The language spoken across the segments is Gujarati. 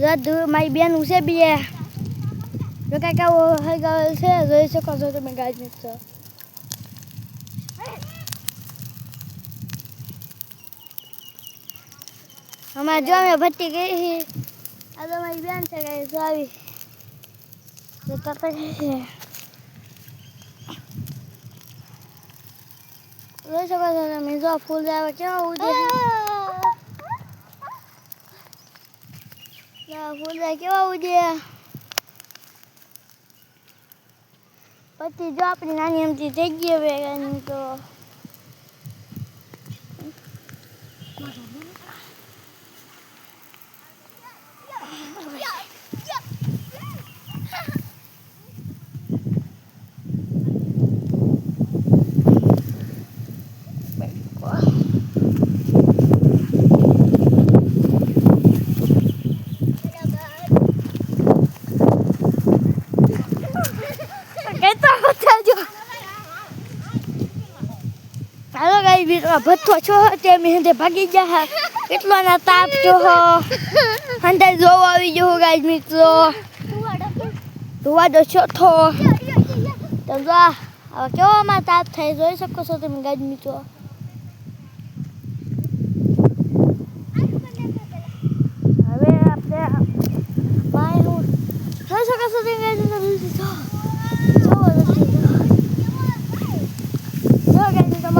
રદ મારી બેન ઉસે બી જો કાંઈક આવો હલગાવેલ છે જોઈ શકો છો તમે ગાય મિત્રો हमारे जो में भट्टी गई है अब हमारी बहन से गई तो अभी तो पता है रोज सुबह से मैं जो फूल जाए क्या उधर या फूल जाए क्या उधर पति जो अपनी नानी हम थी चाहिए वेगा नहीं तो हेलो गाइस बीरो भत्तो छो ते मेहंदे भागी जा है કેટલો ના તાપ જો હો હંડે જો આવી જો ગાઈસ મિત્રો ધોવા દો છો તો જો હવે કેવો માં તાપ થાય જોઈ શકો છો તમે ગાઈસ મિત્રો હવે આપણે બાય હું જોઈ શકો છો તમે ગાઈસ મિત્રો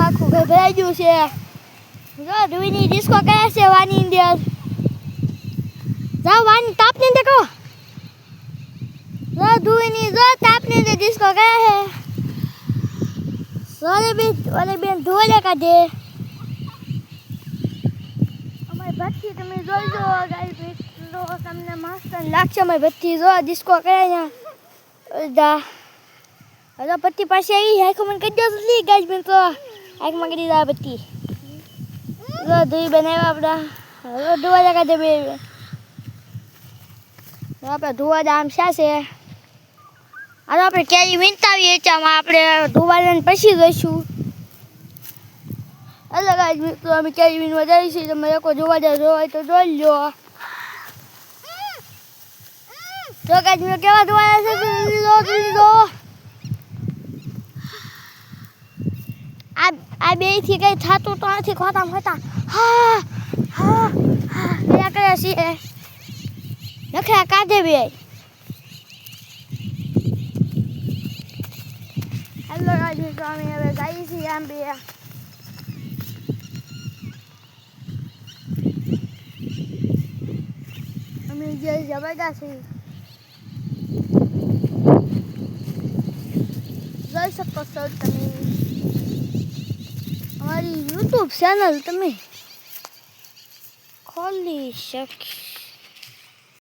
આખું ઘર ભરાઈ ગયું છે જો ધુઈની ડિસ્કો કરે છે વાની અંદર જાઓ વાની તાપની અંદર કહો જો ધુઈની જો તાપની અંદર ડિસ્કો કરે છે ઓલે બેન ધોલે કાઢે અમારી ભઠ્ઠી તમે જોઈજો ગાઈસ મિત્રો તમને મસ્ત લાગશે અમારી ભઠ્ઠી જો ડિસ્કો કરે ને દા હવે ભઠ્ઠી પાસે આવી હાઈકો મને કહી દો જલ્દી ગાઈસ મિત્રો આંખ માં કરી દા બત્તી જો દહીં બનાવ્યા આપણા હવે ધોવા જગા દે બે આપણે ધોવા આમ શા છે હવે આપણે કેરી વીણતાવીએ ચામાં આપણે ધોવા લઈને પછી જઈશું અલગ આજ મિત્રો અમે કેરી વીણવા જઈએ છીએ તમે લોકો જોવા હોય તો જોઈ લો તો કાજ મેં કેવા ધોવાના છે લો આ બે થી કઈ થાતું તો નથી ખોટા ખોટા હા હા હા કરે છે નખરા કાઢે બે હેલો ગાઈસ તો અમે હવે જઈએ છીએ આમ બે અમે જે જબરદસ્ત જોઈ શકો છો તમે हमारी YouTube चैनल तुम्हें खोली शक